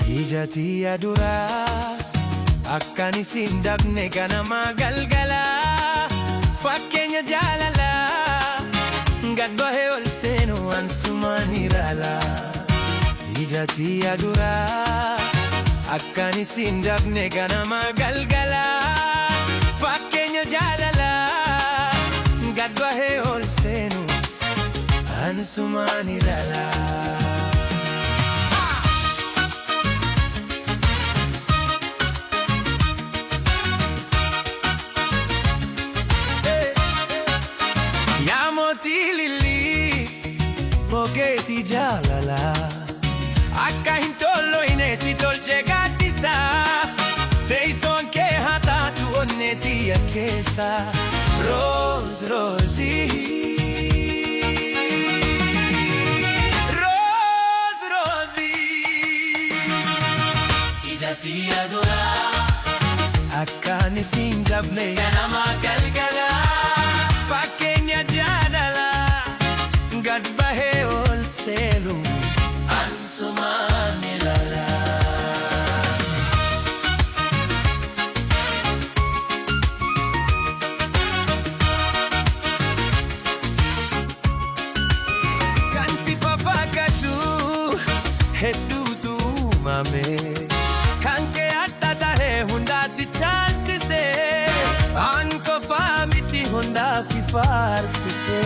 Ijati duraa akkan isin daqne ganama galgala fakkeenya jaalalaa gad bahee ol seenu ansumaan ilaala. Ijati duraa akkan isin daqne ganama galgala fakkeenya jaalalaa gad bahee ol seenu ansumaan ilaala. Bogeeti jaalala akka hin tolloine si tolche gaddisa teessoon kee haa taatu onnee tiyya keessa. Rose Rosie, Rose Rosie, ijati duraa akkan isin daqne ganama galgala fakkeenya jaalalaa gad bahee ol seenu ansumaan ilaala. Kan si fafakkatu hedduutu uumame kan kee adda tahee hundaa si caalchise an qofaa miti hundaa si faarsise.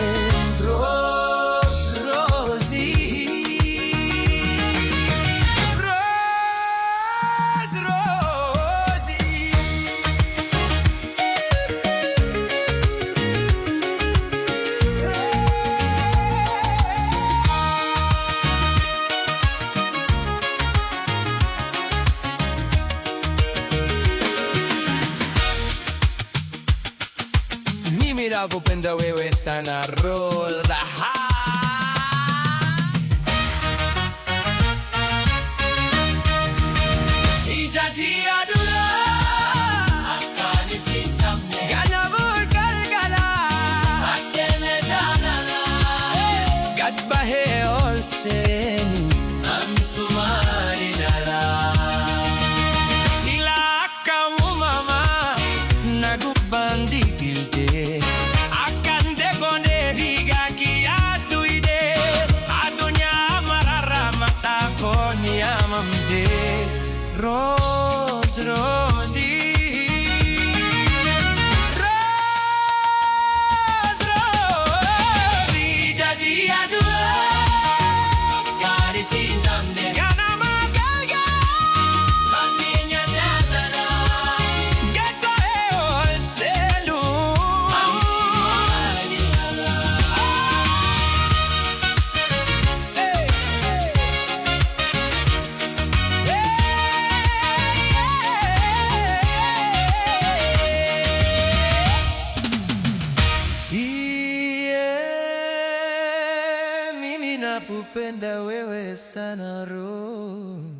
Mimi nakupenda wewe sana Rose. Ijati duraa akkan isin daqne ganama galgala fakkeenya jaalalaa gad bahee ol seenu ansumaan ilaala. Sila akka uumamaa na gubbaan diigilte akkan deegone dhiigaa kiyyaas duyde addunyaa mararraa maqaa koo ni yaamamte. Rose Rosie, Rose Rosie, ijati duraa akkan isin daqne ganama galgala fakkeenya jaalalaa gad bahee ol seenu ansumaan ilaala. Mimi nakupenda wewe sana Rose.